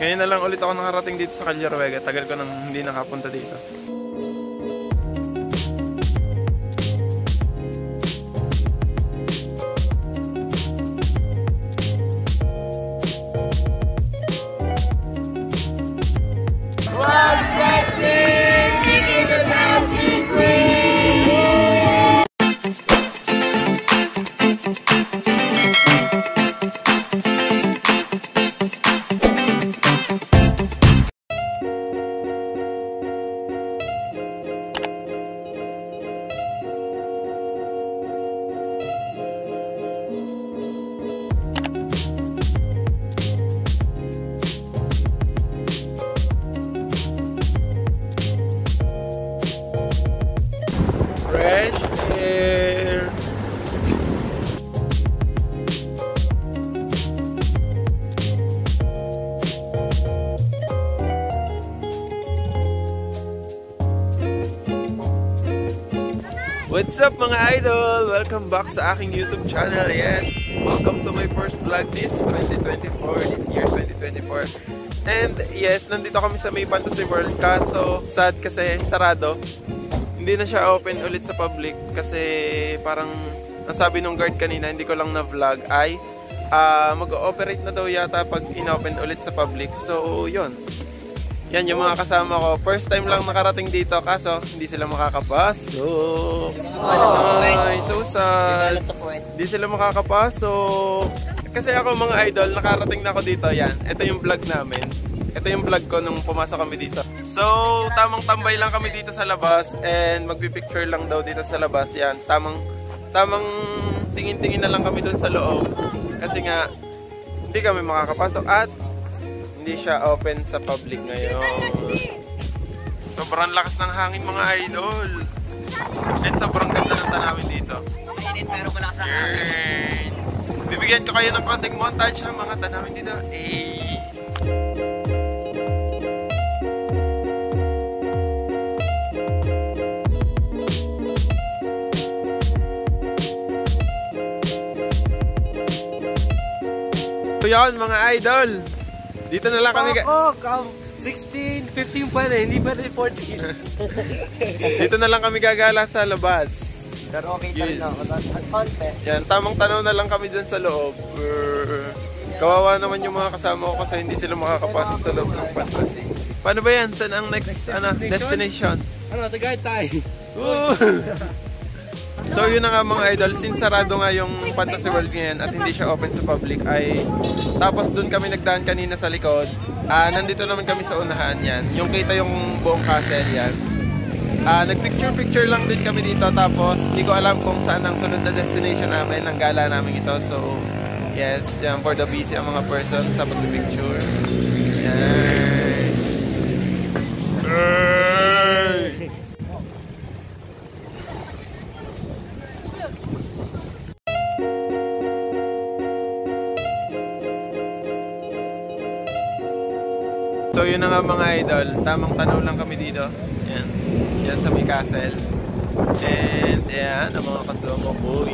Ngayon na lang ulit ako nakarating dito sa Calleruega. Tagal ko nang hindi nakapunta dito. Fresh air. What's up mga idol? Welcome back sa aking YouTube channel. Yes, welcome to my first vlog this 2024, this year 2024. And yes, nandito kami sa May Fantasy World. Kaso sad kasi sarado. Hindi na siya open ulit sa public kasi parang nasabi nung guard kanina, hindi ko lang na-vlog, ay mag-ooperate na daw yata pag in-open ulit sa public. So, yun. Yan yung mga kasama ko. First time lang nakarating dito kaso hindi sila makakapasok. Ay, so sad. Hindi sila makakapasok. Kasi ako mga idol, nakarating na ako dito. Yan. Ito yung vlog namin. Ito yung vlog ko nung pumasok kami dito. So, tamang tambay lang kami dito sa labas and magpipicture lang daw dito sa labas. Yan, tamang tingin-tingin na lang kami dun sa loob. Kasi nga, hindi kami makakapasok at hindi siya open sa public ngayon. Sobrang lakas ng hangin mga idol. And sobrang ganda ng tanawin dito. Mainit pero malakas ang hangin. Bibigyan ko kayo ng konting montage ng mga tanawin dito. So yan mga idol, dito na lang kami 16, 15 pa na, hindi pa rin 14. Dito na lang kami gagala sa labas. Pero okay yes. Yan, tamang tanaw na lang kami dun sa loob. Kawawa naman yung mga kasama ko kasi hindi sila makakapasok sa loob ng fantasy. Paano ba yan? Saan ang next destination? Tagaytay. So yun na nga mga idol, since sarado nga yung Fantasy World ngayon at hindi siya open sa public ay tapos dun kami nagdaan kanina sa likod. Nandito naman kami sa unahan yan. Yung kita yung buong castle yan. Nagpicture lang din kami dito tapos hindi ko alam kung saan ang sunod na destination namin, ang gala namin ito. So yes, yan for the busy ang mga person sa pag-picture. Yan. So yun na nga mga idol, tamang tanaw lang kami dito. Yan, yan sa may castle. And yan, ang mga kasama ko.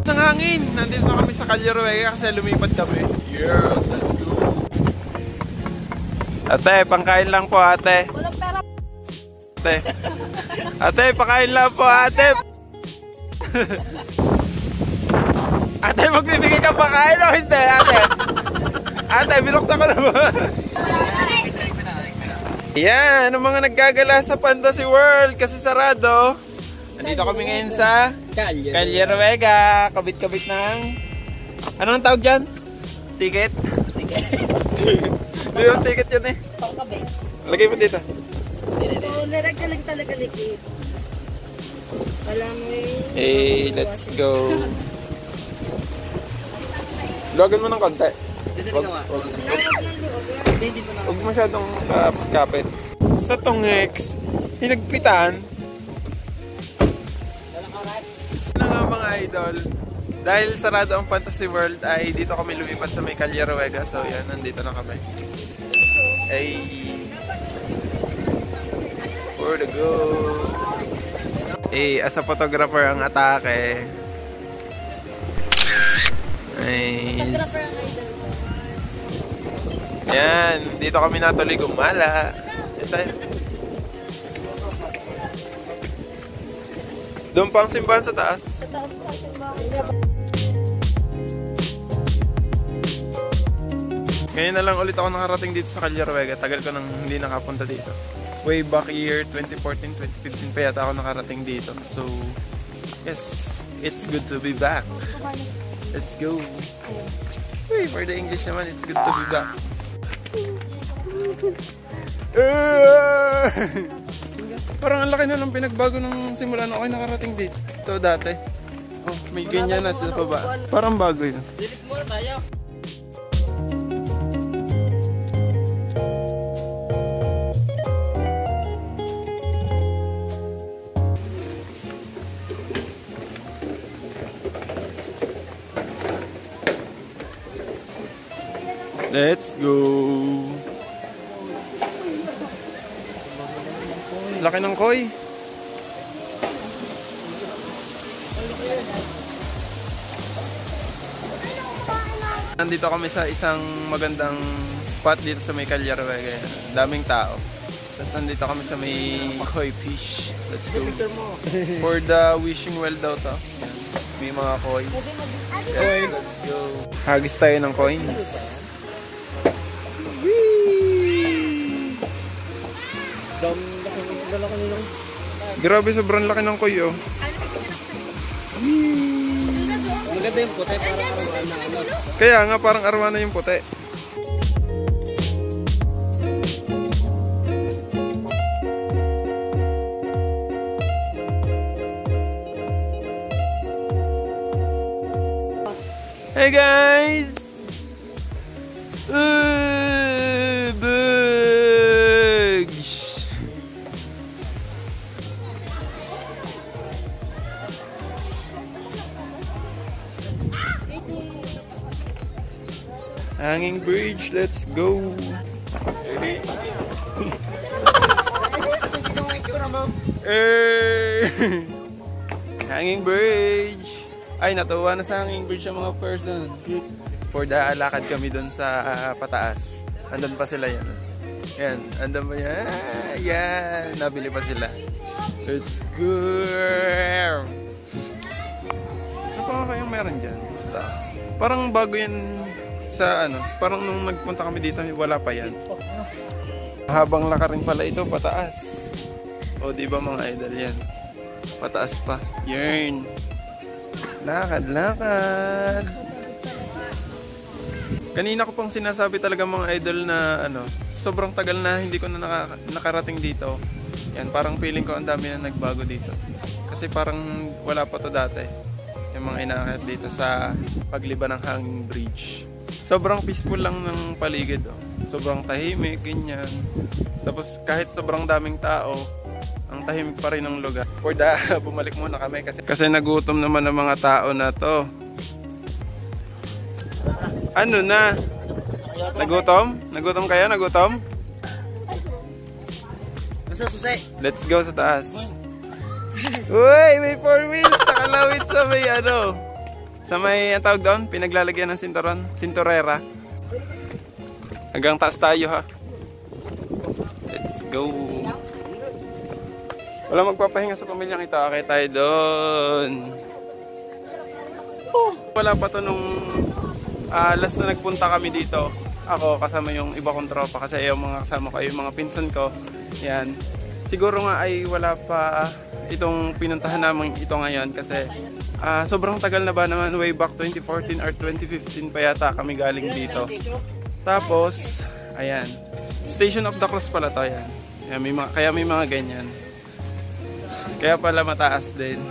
Ang hangin, nandito na kami sa Calleruega kasi lumipat kami. Yes, let's go. Ate, pangkain lang po ate. Walang pera. Ate, pangkain lang po ate. Ate, magbibigay ka pangkain o hindi ate? Ate, binuksan ko na ba? Yan, ang mga naggagala sa Fantasy World kasi sarado. Nandito kami ngayon sa Calleruega. Kabit-kabit ng... Ano ang tawag dyan? Ticket? Ticket. Hindi yung ticket yun eh. Pangkabit. Lagay mo dito. Oo, naragalag talaga likit. Walang let's go. Logan mo ng konti. Huwag masyadong kapit. Sa Tongex, hinagpitan. Ano nga mga idol, Dahil sarado ang Fantasy World ay dito kami lumipat sa may Calle Ruega. So yan, nandito na kami. Ay, where to go? Eh, as a photographer ang atake. Nice. Photographer ang idol. Yan, dito kami natuloy gumala. Yan tayo. Doon pa ang simbahan sa taas. Sa taas pa ang simbahan. Ngayon na lang ulit ako nakarating dito sa Calle Ruega. Tagal ko nang hindi nakapunta dito. Way back year 2014, 2015 pa yata ako nakarating dito. So, yes, it's good to be back. Let's go. Uy, for the English naman, it's good to be back. Parang ang laki na ng pinagbago nung simula na ako nakarating dito. Ito dati. Oh, may ganyan na sa baba. Parang bago yun. Delete muna tayo. Let's go. Laki ng koi. Nandito kami sa isang magandang spot dito sa may Calle Ruega. Daming tao. Tapos nandito kami sa may koi fish. Let's go. For the wishing well daw to. May mga koi. Okay, let's go. Hagis tayo ng coins. Grabe, sobrang laki ng koi, oh. Maganda yung puti para arwana. Kaya nga, parang arwana yung puti. Hey guys! Bugs! Hanging bridge, let's go! Hanging bridge! Ay, natuwa na sa hanging bridge ang mga person. For the lakad kami dun sa pataas. Andun pa sila yan. Yan, andun pa yan. Yan, nabili pa sila. Let's go! Ano pa kayong meron dyan sa taas? Parang bago yan sa ano, parang nung nagpunta kami dito, wala pa yan. Habang lakarin pala ito, pataas. O, diba mga idol yan? Pataas pa. Yarn. Lakad, lakad. Kanina ko pang sinasabi talaga mga idol na ano, sobrang tagal na hindi ko na nakarating dito. Yan, parang feeling ko ang dami na nagbago dito. Kasi parang wala pa to dati. Yung mga inaakyat dito sa pagliba ng hanging bridge. Sobrang peaceful lang ng paligid. Oh. Sobrang tahimik, ganyan. Tapos kahit sobrang daming tao, ang tahimik pa rin ng lugar. For the, bumalik muna kami kasi nagutom naman ng mga tao na to. Ano na? Nagutom? Nagutom kayo? Nagutom? Nasa susay. Let's go sa taas. Uy! May 4 wheels! Nakalawit sa may ano. Sa may, ang tawag doon? Pinaglalagyan ng sinturon. Sinturera. Hanggang taas tayo ha. Let's go. Wala magpapahinga sa pamilyang ito. Okay tayo doon. Wala pa to nung last na nagpunta kami dito. Ako kasama yung iba kong tropa kasi yung mga kasama ko, yung mga pinsan ko. Yan. Siguro nga ay wala pa itong pinuntahan namin ito ngayon kasi sobrang tagal na ba naman, way back 2014 or 2015 pa yata kami galing dito. Tapos, ayan. Station of the Cross pala to, yan. Kaya may mga ganyan. Kaya pala mataas din.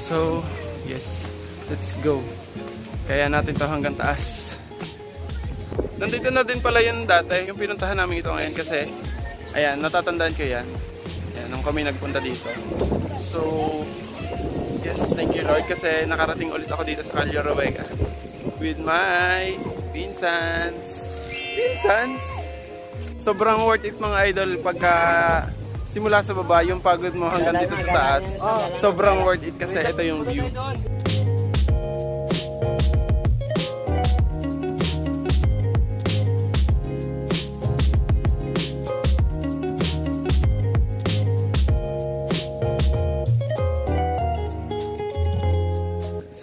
So, yes. Let's go. Kaya natin to hanggang taas. Nandito na din pala yan dati, yung pinuntahan namin ito ngayon kasi, ayan, natatandaan ko yan. Ayan, nung kami nagpunta dito. So, yes, thank you you Lord kasi nakarating ulit ako dito sa Calle Roega with my pinsans. Sobrang worth it mga idol pagka simula sa baba yung pagod mo hanggang dito sa taas. Sobrang worth it kasi ito yung view.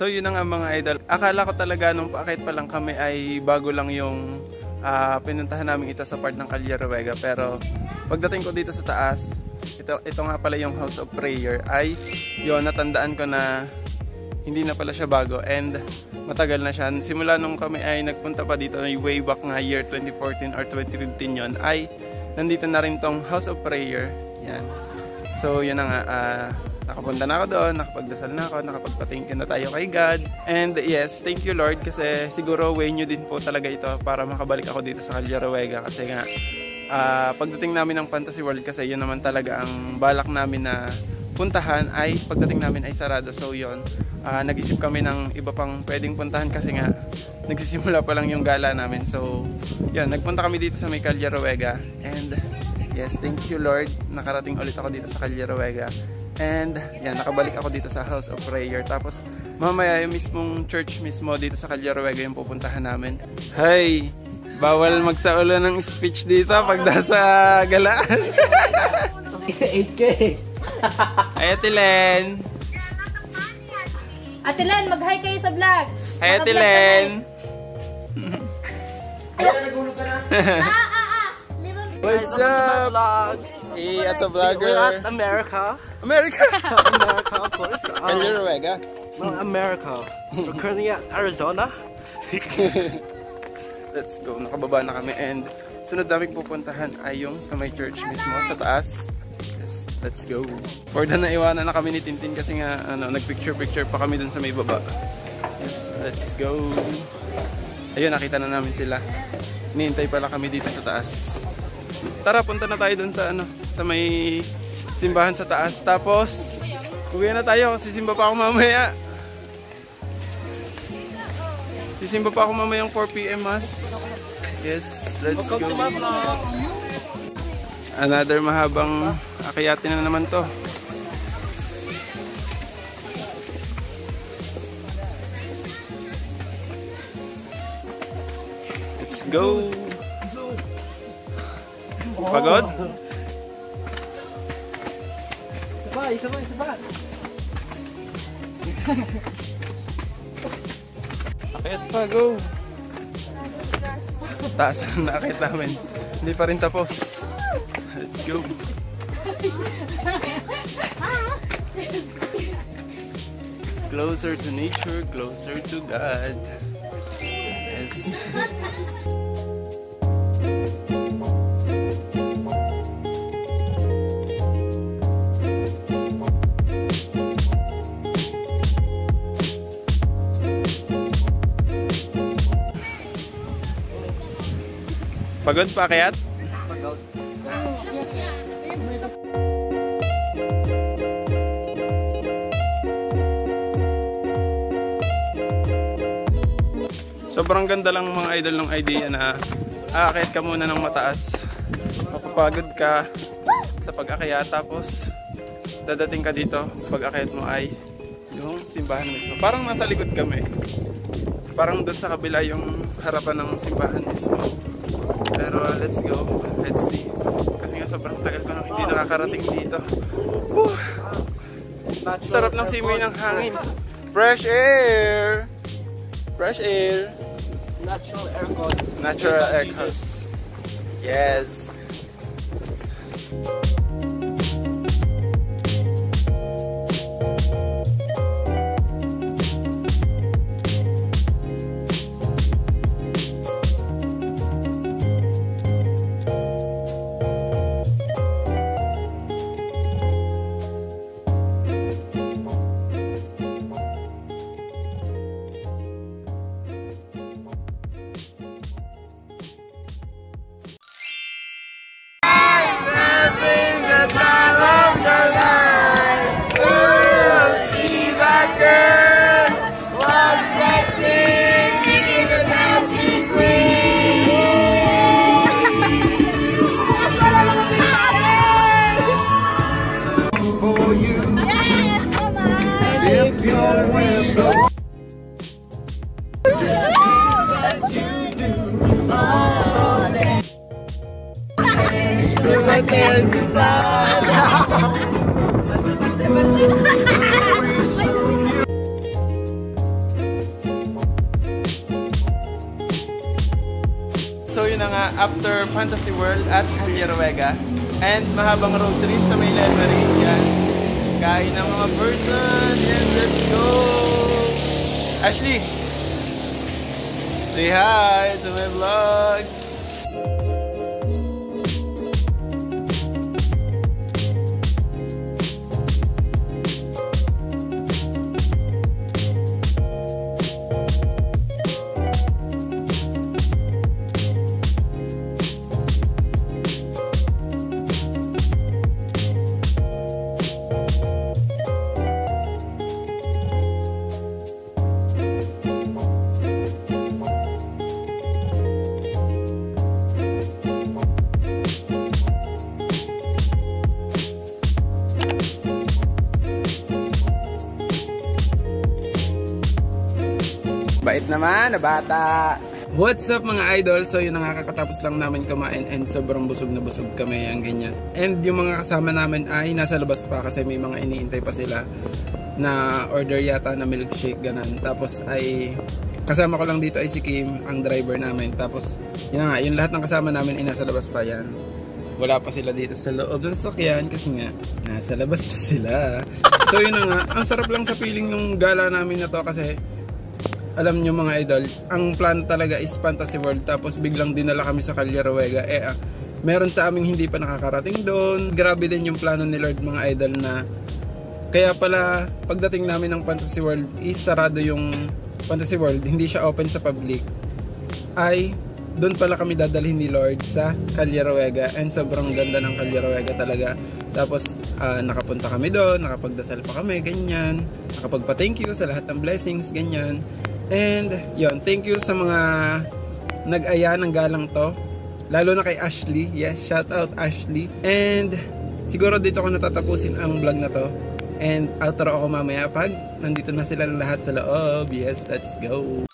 So yun na nga mga idol. Akala ko talaga nung paakit pa lang kami ay bago lang yung pinuntahan namin ito sa part ng Calle Roega. Pero pagdating ko dito sa taas, ito nga pala yung House of Prayer ay yun, natandaan ko na hindi na pala siya bago and matagal na siya. Simula nung kami ay nagpunta pa dito way back nga year 2014 or 2015 yon ay nandito na rin tong House of Prayer. Yan. So yun na nga, nakapunta na ako doon, nakapagdasal na ako, nakapagpatingin na tayo kay God. And yes, thank you Lord kasi siguro way nyo din po talaga ito para makabalik ako dito sa Calle Roega kasi nga pagdating namin ng Fantasy World kasi yun naman talaga ang balak namin na puntahan ay pagdating namin ay sarado. So yun, nag-isip kami ng iba pang pwedeng puntahan kasi nga nagsisimula pa lang yung gala namin. So yun, nagpunta kami dito sa may Calle Roega and yes, thank you Lord, nakarating ulit ako dito sa Calle Roega. And yan, nakabalik ako dito sa House of Prayer. Tapos mamaya yung mismong church mismo dito sa Calle Roega yung pupuntahan namin. Hey, bawal magsaulo ng speech dito pag nasa galaan. 8K. Ay, Ate Len. Ate Len, mag-hi kayo sa vlog. Ay, Ate Len. What's up? Hey, at a vlogger. We're at America. America, America, of course. Calle Roega. No, America. We're currently at Arizona. Let's go. Nakababa na kami and sunod namin pupuntahan ay yung sa may church mismo sa taas. Yes, let's go. For the naiwanan na kami ni Tintin kasi nga nagpicture-picture pa kami dun sa may baba. Yes, let's go. Ayun, nakita na namin sila. Hinihintay pala kami dito sa taas. Tara, punta na tayo dun sa sa may simbahan sa taas. Tapos uwi na tayo. Sisimba pa ako mamaya. Sisimba pa ako mamayang 4 PM mas. Yes, let's go. Another mahabang akyatin na naman to. Let's go. Pagod? Sabay. Akyat pa, go. Taas na akit namin. Hindi pa rin tapos. Let's go. Closer to nature, closer to God. Yes. Pagod pa kaya't? Pagod. Sobrang ganda lang mga idol ng idea na aakyat ka muna ng mataas. Mapapagod ka sa pag-akyat tapos dadating ka dito. Pag-akyat mo ay yung simbahan mismo. Parang nasa likod kami. Parang doon sa kabila yung harapan ng simbahan mismo. Pero let's go. Let's see. Kasi nga sobrang tagal ko nang hindi nakakarating dito. Woo! Sarap ng simoy ng hangin. Fresh air! Fresh air! Natural aircon. Natural aircon. Yes! If you're real. So yun na nga, after Fantasy World at Calleruega and mahabang road trip sa may Lemery, yan. Kain ng mga person, and let's go! Ashley! Say hi to my vlog! Bait naman na bata. What's up mga idol? So yun na nga, kakatapos lang namin kumain and sobrang busog na busog kami, ang ganyan. And yung mga kasama namin ay nasa labas pa kasi may mga iniintay pa sila na order yata na milkshake, ganun. Tapos ay kasama ko lang dito ay si Kim, ang driver namin. Tapos yun nga, yung lahat ng kasama namin ay nasa labas pa, yan. Wala pa sila dito sa loob ng sakyan kasi nga nasa labas sila. So yun na nga, ang sarap lang sa feeling ng gala namin na to kasi alam nyo mga idol, ang plan talaga is Fantasy World, tapos biglang dinala kami sa Calleruega. Meron sa aming hindi pa nakakarating doon. Grabe din yung plano ni Lord mga idol, na kaya pala pagdating namin ng Fantasy World is sarado yung Fantasy World, hindi siya open sa public. Ay doon pala kami dadalhin ni Lord sa Calleruega, and sobrang ganda ng Calleruega talaga. Tapos nakapunta kami doon, nakapagdasal pa kami, ganyan. Nakapagpa-thank you sa lahat ng blessings, ganyan. And yon, thank you sa mga nag-aya ng galang to, lalo na kay Ashley. Yes, shout out Ashley. And siguro dito ko natatapusin ang vlog na to, and outro ako mamaya pag nandito na sila lahat sa loob. Yes, let's go.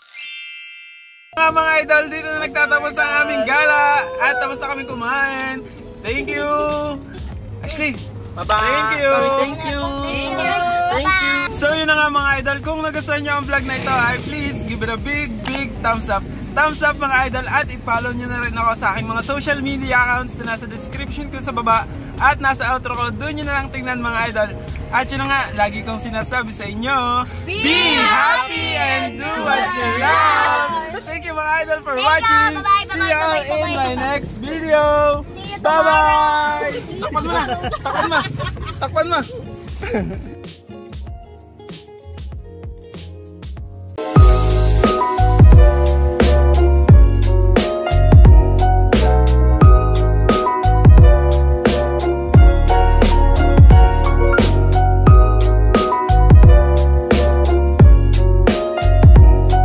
Mga idol, dito na nagtatapos ang aming gala at tapos na kami kumain. Thank you Ashley. Bye-bye. Thank you. Thank you. Thank you. So yun na nga mga idol, kung nagustuhan nyo ang vlog na ito ay please give it a big thumbs up. Thumbs up mga idol, at i-follow nyo na rin ako sa aking mga social media accounts na nasa description ko sa baba at nasa outro ko. Doon nyo na lang tingnan mga idol. At yun na nga, lagi kong sinasabi sa inyo, be happy and do what you love. Thank you mga idol for watching. See you all in my next video. Bye bye. Takpan mo na. Takpan mo.